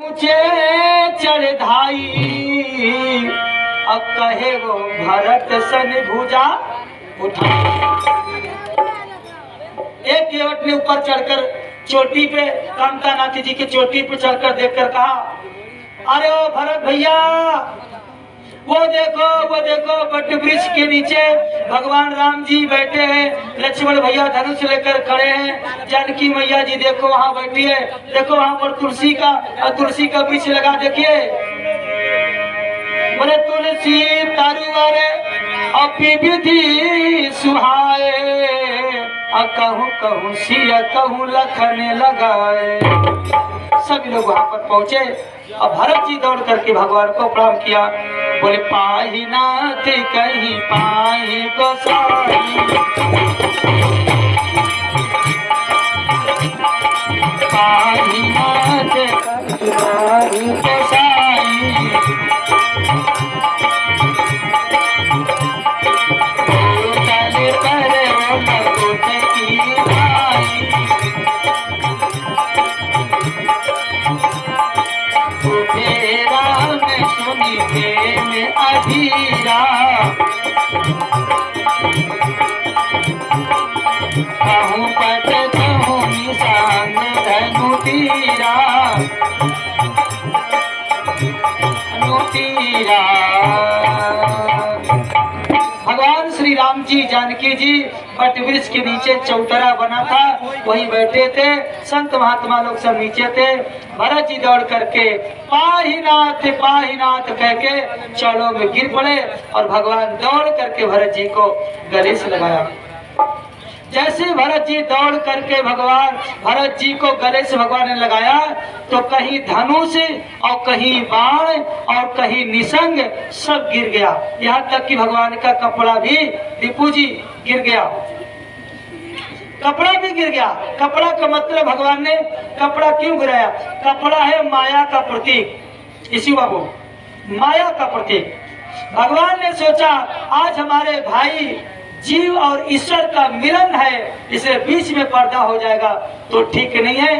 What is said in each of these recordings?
ऊंचे चढ़ाई अब कहे वो भरत सन भुजा उठा। एक केवट ने ऊपर चढ़कर चोटी पे कामतानाथ जी की चोटी पे चढ़कर देखकर कहा, अरे ओ भरत भैया वो देखो वट वृक्ष के नीचे भगवान राम जी बैठे हैं, लक्ष्मण भैया धनुष लेकर खड़े हैं, जानकी मैया जी देखो वहाँ बैठी है, देखो वहाँ पर तुलसी का वृक्ष लगा, देखिए बोले तुलसी तारुआरे अपी विधि सुहाए कहूँ कहूँ सिया कहूँ लखने लगाए। सभी लोग वहां पर पहुंचे और भरत जी दौड़ करके भगवान को प्रणाम किया, बोले पाही नाथ कहीं पाही गोसाई, पाही नाथ कहीं पाही गोसाई, अधीरा कहूँ पट कहूँ निशान धनु तीरा भगवान श्री राम जी जानकी जी वट वृक्ष के नीचे चौतरा बना था, वहीं बैठे थे, संत महात्मा लोग सब नीचे थे। भरत जी दौड़ करके पाहीनाथ कह के चरणों में गिर पड़े और भगवान दौड़ करके भरत जी को गले से लगाया। जैसे भरत जी दौड़ करके भरत जी को गले से भगवान ने लगाया तो कहीं धनुष और कहीं बाण और कहीं निशंग सब गिर गया, यहाँ तक कि भगवान का कपड़ा भी दीपू जी गिर गया, कपड़ा भी गिर गया। कपड़ा का मतलब भगवान ने कपड़ा क्यों गिराया? कपड़ा है माया का प्रतीक, इसी बाबू माया का प्रतीक। भगवान ने सोचा आज हमारे भाई जीव और ईश्वर का मिलन है, इसलिए बीच में पर्दा हो जाएगा तो ठीक नहीं है,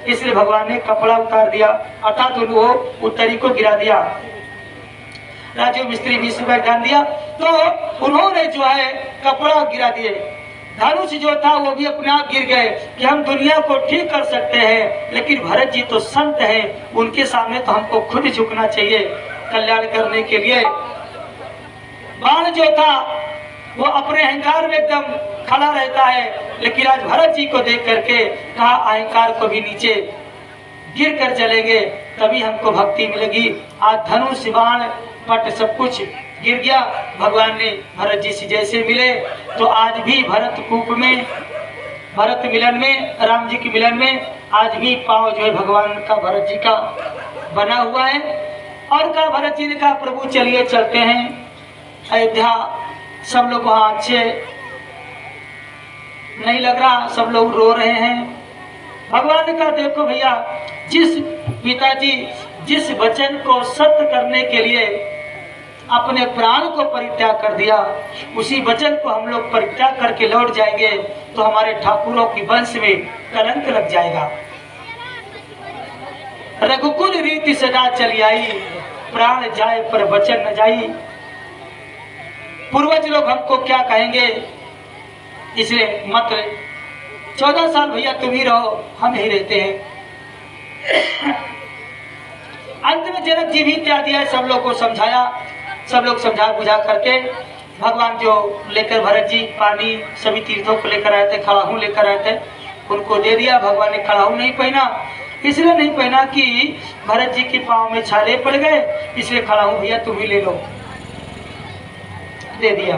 इसलिए भगवान ने कपड़ा उतार दिया, अर्थात वो उत्तरी को गिरा दिया। राजू मिस्त्री 20 रुपए दान दिया तो उन्होंने जो है कपड़ा गिरा दिए। धनुष जो था वो भी अपने आप गिर गए कि हम दुनिया को ठीक कर सकते हैं, लेकिन भरत जी तो संत हैं, उनके सामने तो हमको खुद झुकना चाहिए कल्याण करने के लिए। बाण जो था वो अपने अहंकार में एकदम खड़ा रहता है, लेकिन आज भरत जी को देख करके कहा अहंकार को भी नीचे गिर कर चलेंगे तभी हमको भक्ति मिलेगी। आज धनुष बाण पट सब कुछ गिर गया। भगवान ने भरत जी से जैसे मिले तो आज भी भरत कूप में, भरत मिलन में, राम जी के मिलन में आज भी पाँव जो है भगवान का भरत जी का बना हुआ है। और कहा भरत जी ने कहा प्रभु चलिए चलते हैं अयोध्या, सब लोग वहाँ अच्छे नहीं लग रहा, सब लोग रो रहे हैं। भगवान ने कहा देखो भैया, जिस पिताजी जिस वचन को सत्य करने के लिए अपने प्राण को परित्याग कर दिया, उसी वचन को हम लोग परित्याग करके लौट जाएंगे तो हमारे ठाकुरों की वंश में कलंक लग जाएगा। रघुकुल रीति सदा चली आई, प्राण जाए पर वचन न जाई। पूर्वज लोग हमको क्या कहेंगे, इसलिए मत 14 साल भैया तुम ही रहो, हम ही रहते हैं। अंत में जनक जी भी त्याग दिया, सब लोग को समझाया, सब लोग समझा बुझा करके भगवान जो लेकर भरत जी पानी सभी तीर्थों को लेकर आए थे, खड़ाहू लेकर आए थे, उनको दे दिया। भगवान ने खड़ाहू नहीं पहना, इसलिए नहीं पहना कि भरत जी के पाँव में छाले पड़ गए, इसलिए खड़ाहू भैया तुम ही ले लो, दे दिया।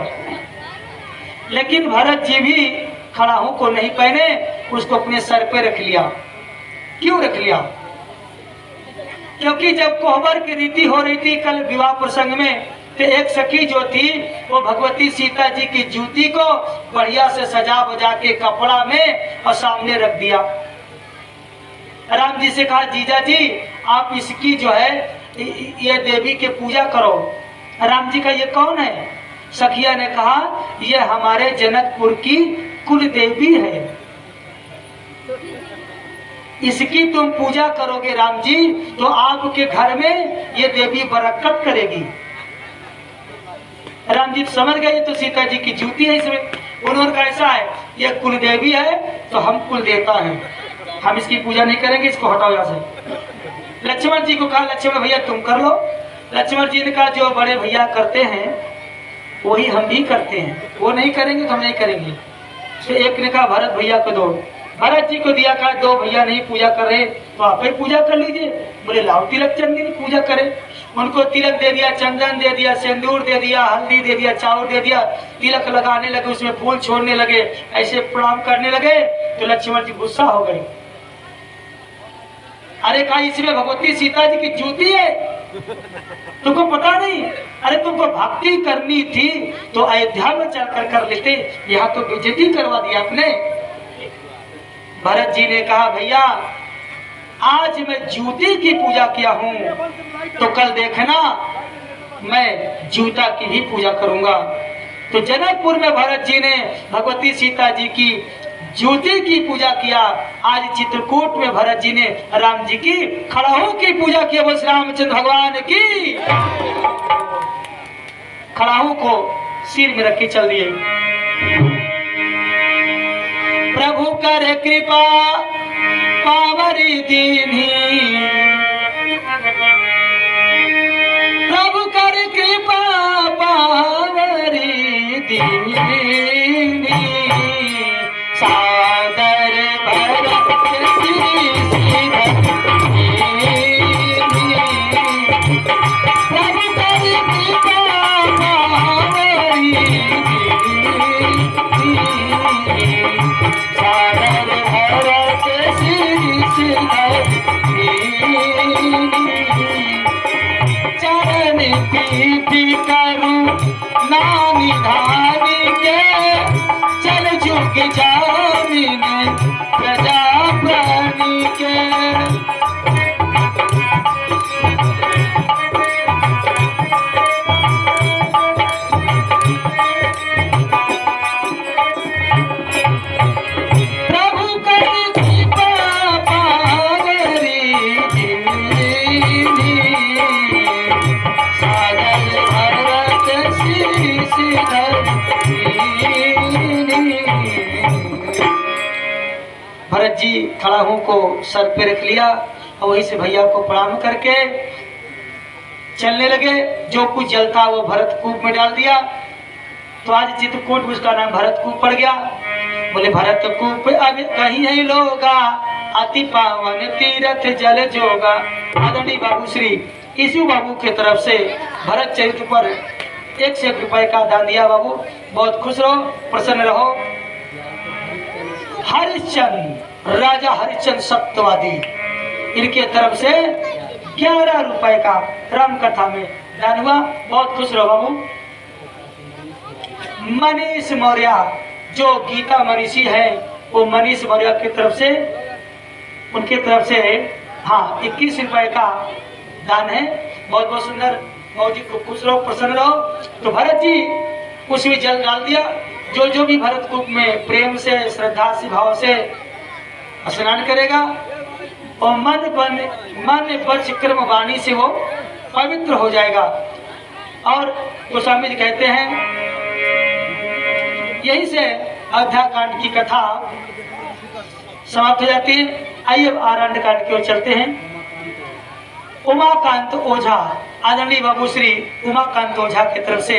लेकिन भरत जी भी खड़ाहू को नहीं पहने, उसको अपने सर पे रख लिया। क्यों रख लिया? क्योंकि जब कोहबर की रीति हो रही थी कल विवाह प्रसंग में, तो एक सखी जो थी वो भगवती सीता जी की जूती को बढ़िया से सजा बजा के कपड़ा में और सामने रख दिया। राम जी से कहा जीजा जी आप इसकी जो है ये देवी के पूजा करो। राम जी का ये कौन है? सखिया ने कहा ये हमारे जनकपुर की कुल देवी है। इसकी तुम पूजा करोगे राम जी तो आपके घर में ये देवी बरकत करेगी। राम जी समझ गए तो सीता जी की जूती है इसमें। उन्होंने कहा ऐसा है, ये कुल देवी है तो हम कुल देवता हैं, हम इसकी पूजा नहीं करेंगे, इसको हटाओ यहाँ से। लक्ष्मण जी को कहा लक्ष्मण भैया तुम कर लो। लक्ष्मण जी ने कहा जो बड़े भैया करते हैं वही हम भी करते हैं, वो नहीं करेंगे तो हम नहीं करेंगे। तो एक ने कहा भरत भैया को दो, भरत जी को दिया, कहा दो भैया नहीं पूजा कर रहे तो आप ही पूजा कर लीजिए। बोले लाओ तिलक चंदी ने पूजा करे। उनको तिलक दे दिया, चंदन दे दिया, सिंदूर दे दिया, हल्दी दे दिया, चावल दे दिया, तिलक लगाने लगे, उसमें फूल छोड़ने लगे, ऐसे प्रणाम करने लगे। तो लक्ष्मण जी गुस्सा हो गए। अरे कहा इसमें भगवती सीता जी की जूती है, तुमको पता नहीं? अरे तुमको भक्ति करनी थी तो अयोध्या में चलकर कर लेते, यहाँ तो बेइज्जती करवा दिया आपने। भरत जी ने कहा भैया आज मैं जूती की पूजा किया हूँ तो कल देखना मैं जूता की भी पूजा करूंगा। तो जनकपुर में भरत जी ने भगवती सीता जी की जूती की पूजा किया। आज चित्रकूट में भरत जी ने राम जी की खड़ाहों की पूजा किया। वो श्री रामचंद्र भगवान की खड़ाहों को सिर में रख के चल दिए। प्रभु कर कृपा पावरी दीनी, प्रभु कर कृपा पावरी दीनी, सादर भरत प्रभु कर कृपा पावरी सादर भरत चरण पीठी करूं नानी धानी के, चल झुक जामिन प्रजा प्राणी के। भरत जी खड़ाहों को सर पे रख लिया और वहीं से भैया को प्रणाम करके चलने लगे। जो कुछ जल था वो भरत कूप में डाल दिया। तो आज चित्रकूट में उसका नाम भरत कूप पड़ गया। बोले भरत कूप अब कहीं है लोगा, अति पावन तीर्थ जल जोगा। आदरणीय बाबू श्री ईसु बाबू की तरफ से भरत चरित्र पर 101 रुपए का दान दिया। बाबू बहुत खुश रहो, प्रसन्न रहो। हरिश्चंद्र राजा हरिश्चंद्र सत्यवादी इनके तरफ से 11 रुपए का राम कथा में दान हुआ। बहुत खुश रहो बाबू। मनीष मौर्य जो गीता मनीषी है वो मनीष मौर्य की तरफ से उनके तरफ से 21 रुपए का दान है। बहुत बहुत सुंदर। बाबू जी को खुश रहो, प्रसन्न रहो। तो भरत जी उसमें जल डाल दिया। जो जो भी भरत कूप में प्रेम से श्रद्धा से भाव से स्नान करेगा और मन वच कर्म वाणी से वो पवित्र हो जाएगा। और गोस्वामी जी कहते हैं यही से अयोध्या कांड की कथा समाप्त हो जाती है। आइए अब आरण्य कांड की ओर चलते हैं। उमाकांत ओझा, आदरणीय बाबू श्री उमाकांत ओझा की तरफ से